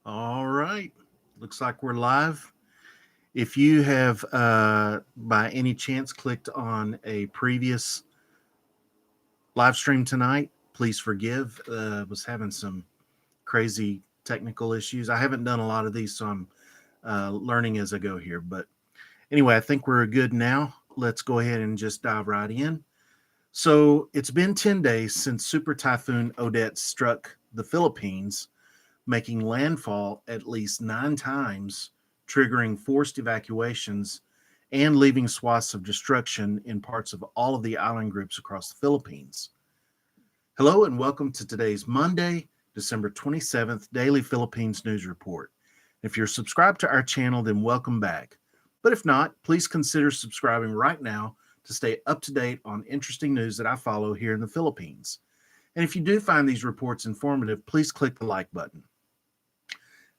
All right. Looks like we're live. If you have, by any chance, clicked on a previous live stream tonight, please forgive. Was having some crazy technical issues. I haven't done a lot of these, so I'm learning as I go here. But anyway, I think we're good now. Let's go ahead and just dive right in. So it's been 10 days since Super Typhoon Odette struck the Philippines, making landfall at least 9 times, triggering forced evacuations and leaving swaths of destruction in parts of all of the island groups across the Philippines. Hello and welcome to today's Monday, December 27th Daily Philippines News Report. If you're subscribed to our channel, then welcome back. But if not, please consider subscribing right now to stay up to date on interesting news that I follow here in the Philippines. And if you do find these reports informative, please click the like button.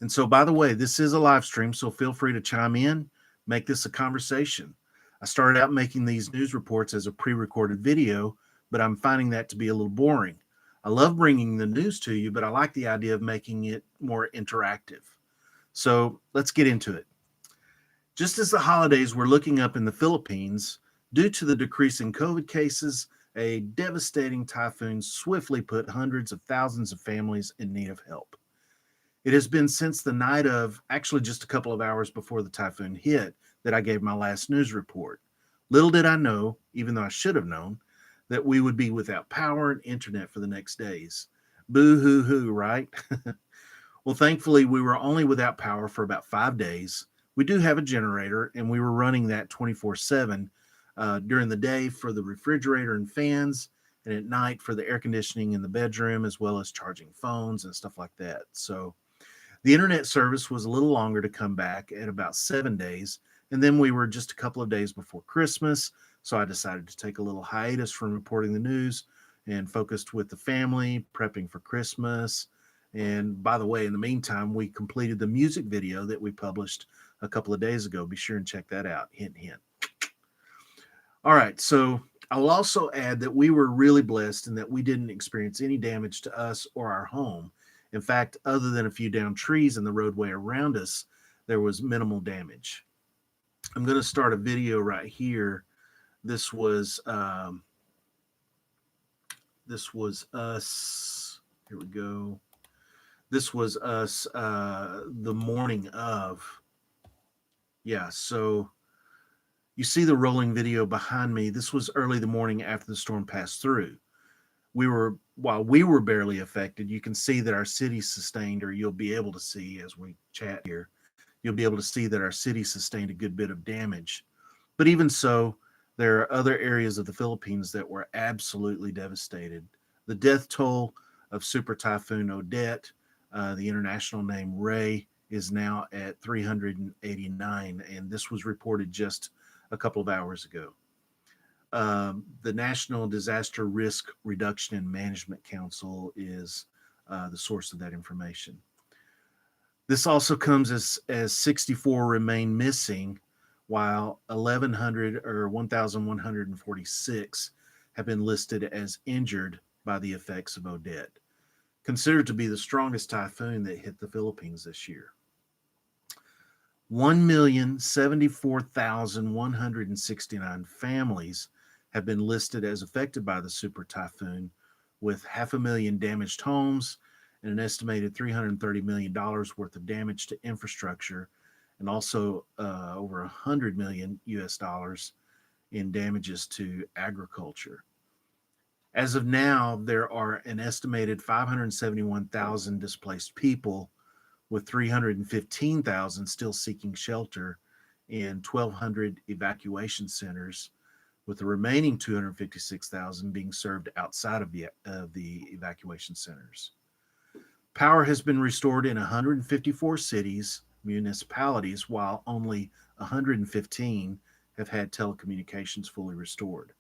And so, by the way, this is a live stream, so feel free to chime in, make this a conversation. I started out making these news reports as a pre recorded video, but I'm finding that to be a little boring. I love bringing the news to you, but I like the idea of making it more interactive. So, let's get into it. Just as the holidays were looking up in the Philippines, due to the decrease in COVID cases, a devastating typhoon swiftly put hundreds of thousands of families in need of help. It has been since the night of, actually just a couple of hours before the typhoon hit, that I gave my last news report. Little did I know, even though I should have known, that we would be without power and internet for the next days. Boo hoo hoo, right? Well, thankfully, we were only without power for about 5 days. We do have a generator, and we were running that 24/7 during the day for the refrigerator and fans, and at night for the air conditioning in the bedroom, as well as charging phones and stuff like that. So, the internet service was a little longer to come back at about 7 days, and then we were just a couple of days before Christmas, so I decided to take a little hiatus from reporting the news and focused with the family, prepping for Christmas. And by the way, in the meantime, we completed the music video that we published a couple of days ago. Be sure and check that out. Hint, hint. All right, so I'll also add that we were really blessed in that we didn't experience any damage to us or our home. In fact, other than a few downed trees in the roadway around us, there was minimal damage. I'm going to start a video right here. This was us. Here we go. This was us the morning of. Yeah, so you see the rolling video behind me. This was early the morning after the storm passed through. While we were barely affected, you can see that our city sustained, or you'll be able to see as we chat here, you'll be able to see that our city sustained a good bit of damage. But even so, there are other areas of the Philippines that were absolutely devastated. The death toll of Super Typhoon Odette, the international name Ray, is now at 389, and this was reported just a couple of hours ago. The National Disaster Risk Reduction and Management Council is the source of that information. This also comes as 64 remain missing, while 1,100 or 1,146 have been listed as injured by the effects of Odette, considered to be the strongest typhoon that hit the Philippines this year. 1,074,169 families have been listed as affected by the super typhoon, with 500,000 damaged homes and an estimated $330 million worth of damage to infrastructure, and also over 100 million US dollars in damages to agriculture. As of now, there are an estimated 571,000 displaced people, with 315,000 still seeking shelter in 1,200 evacuation centers, with the remaining 256,000 being served outside of the evacuation centers. Power has been restored in 154 cities, municipalities, while only 115 have had telecommunications fully restored.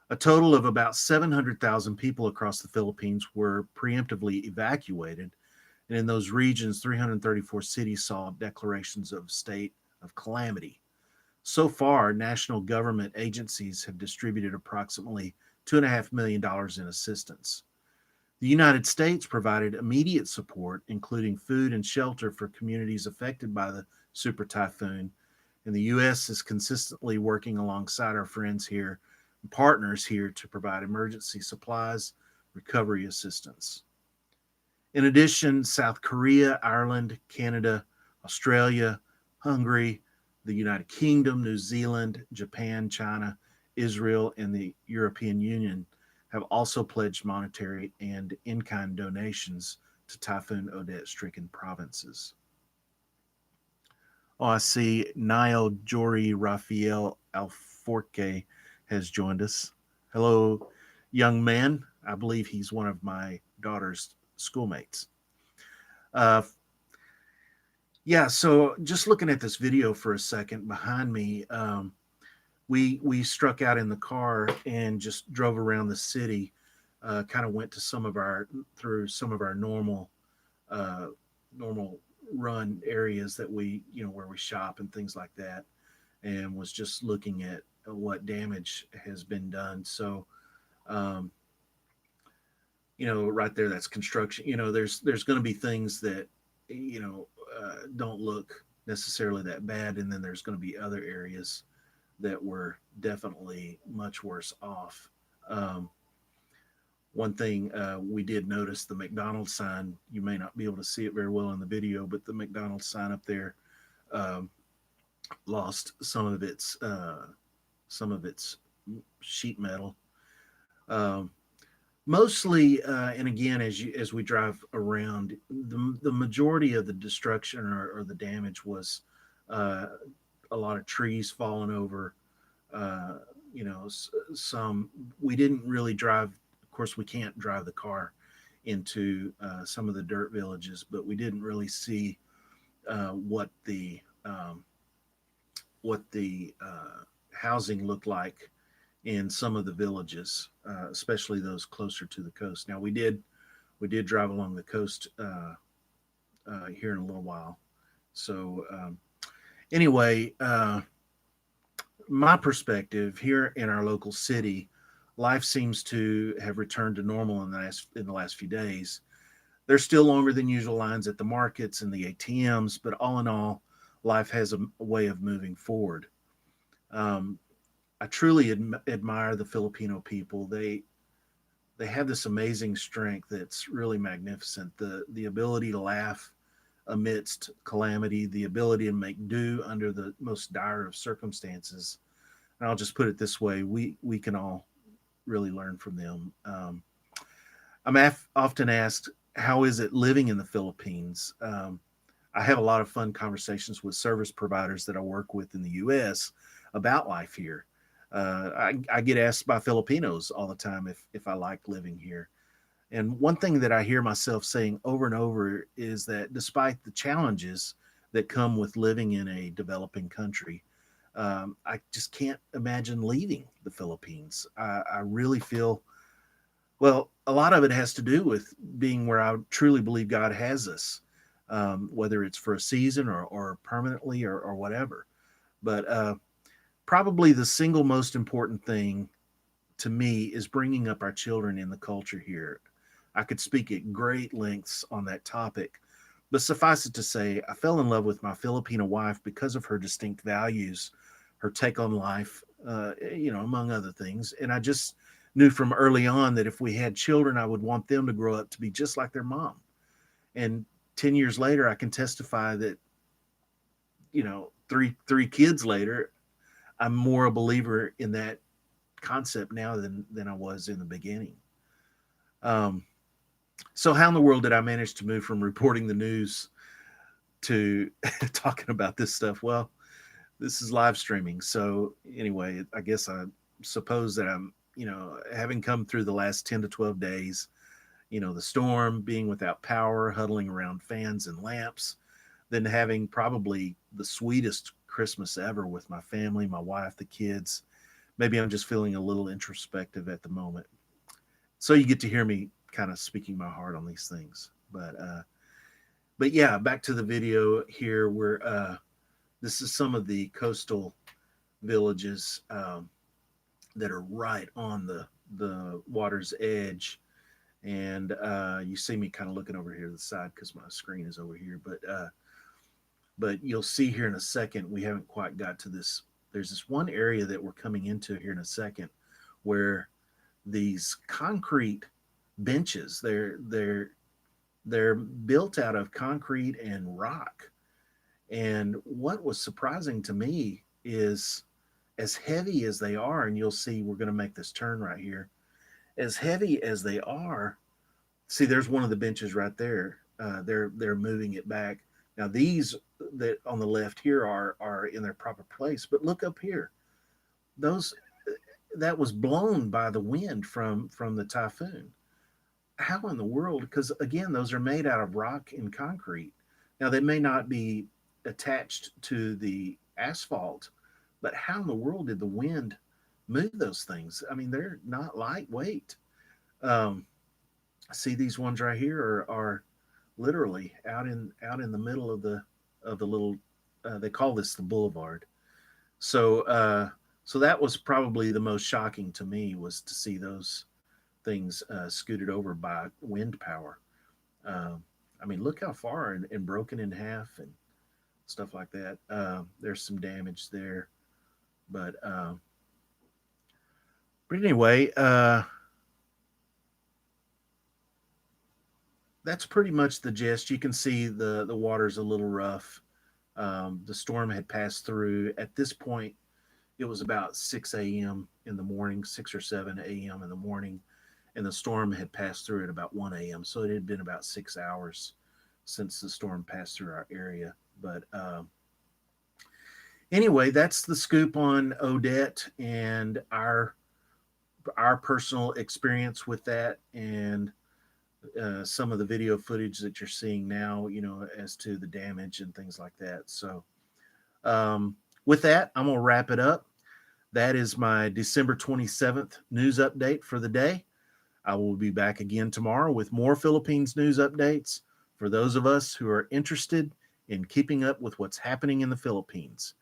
A total of about 700,000 people across the Philippines were preemptively evacuated, and in those regions, 334 cities saw declarations of state of calamity. So far, national government agencies have distributed approximately $2.5 million in assistance. The United States provided immediate support, including food and shelter for communities affected by the super typhoon. And the U.S. is consistently working alongside our friends here and partners here to provide emergency supplies, recovery assistance. In addition, South Korea, Ireland, Canada, Australia, Hungary, the United Kingdom, New Zealand, Japan, China, Israel, and the European Union have also pledged monetary and in kind donations to Typhoon Odette stricken provinces. Oh, I see Niall Jory Raphael Alforque has joined us. Hello, young man. I believe he's one of my daughter's schoolmates. Uh, yeah, so just looking at this video for a second behind me, we struck out in the car and just drove around the city. Kind of went to through some of our uh, normal run areas that where we shop and things like that, and was just looking at what damage has been done. So, um, right there, that's construction. There's going to be things that don't look necessarily that bad, and then there's going to be other areas that were definitely much worse off. Um, One thing we did notice, the McDonald's sign. You may not be able to see it very well in the video, but the McDonald's sign up there um, lost some of its sheet metal. Um, Mostly, and again, as we drive around, the majority of the destruction or the damage was uh, a lot of trees falling over. Uh, some we didn't really drive. Of course, we can't drive the car into some of the dirt villages, but we didn't really see uh, what the um, what the housing looked like in some of the villages, especially those closer to the coast. Now we did drive along the coast here in a little while. So anyway, my perspective here in our local city, life seems to have returned to normal in the last few days. There's still longer than usual lines at the markets and the ATMs, but all in all, life has a way of moving forward. Um, I truly admire the Filipino people. They have this amazing strength that's really magnificent. The ability to laugh amidst calamity, the ability to make do under the most dire of circumstances. And I'll just put it this way: we can all really learn from them. Often asked, how is it living in the Philippines? I have a lot of fun conversations with service providers that I work with in the U.S. about life here. I get asked by Filipinos all the time if I like living here. And one thing that I hear myself saying over and over is that despite the challenges that come with living in a developing country, I just can't imagine leaving the Philippines. I really feel, well, a lot of it has to do with being where I truly believe God has us, whether it's for a season or permanently or whatever. But probably the single most important thing to me is bringing up our children in the culture here. I could speak at great lengths on that topic, but suffice it to say, I fell in love with my Filipino wife because of her distinct values, her take on life, among other things. And I just knew from early on that if we had children, I would want them to grow up to be just like their mom. And 10 years later, I can testify that, three kids later, I'm more a believer in that concept now than I was in the beginning. Um, so how in the world did I manage to move from reporting the news to talking about this stuff? Well, this is live streaming. So anyway, I guess I suppose that I'm, having come through the last 10 to 12 days, the storm, being without power, huddling around fans and lamps, then having probably the sweetest Christmas ever with my family, my wife, the kids. Maybe I'm just feeling a little introspective at the moment. So you get to hear me kind of speaking my heart on these things. But yeah, back to the video here where this is some of the coastal villages that are right on the water's edge. And you see me kind of looking over here to the side because my screen is over here. But you'll see here in a second, we haven't quite got to this. There's this one area that we're coming into here in a second where these concrete benches, they're built out of concrete and rock. And what was surprising to me is as heavy as they are, and you'll see we're going to make this turn right here, as heavy as they are. See, there's one of the benches right there. They're moving it back. Now these that on the left here are in their proper place, but look up here. Those that was blown by the wind from the typhoon. How in the world? Because again, those are made out of rock and concrete. Now they may not be attached to the asphalt, but how in the world did the wind move those things? I mean, they're not lightweight. Um, See, these ones right here are literally out in the middle of the little. They call this the boulevard. So that was probably the most shocking to me, was to see those things scooted over by wind power. I mean, look how far, and broken in half and stuff like that. There's some damage there, but anyway, that's pretty much the gist. You can see the water's a little rough. The storm had passed through. At this point, it was about 6 a.m. in the morning, 6 or 7 a.m. in the morning, and the storm had passed through at about 1 a.m. So it had been about 6 hours since the storm passed through our area. But anyway, that's the scoop on Odette and our personal experience with that, and some of the video footage that you're seeing now, as to the damage and things like that. So, with that, I'm going to wrap it up. That is my December 27th news update for the day. I will be back again tomorrow with more Philippines news updates for those of us who are interested in keeping up with what's happening in the Philippines.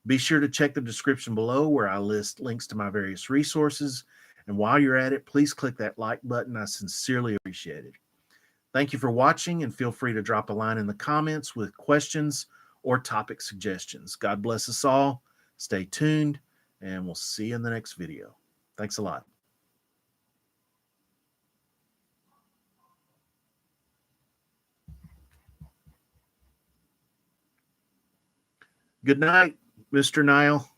Be sure to check the description below where I list links to my various resources. And while you're at it, please click that like button. I sincerely appreciate it. Thank you for watching, and feel free to drop a line in the comments with questions or topic suggestions. God bless us all. Stay tuned, and we'll see you in the next video. Thanks a lot. Good night, Mr. Nile.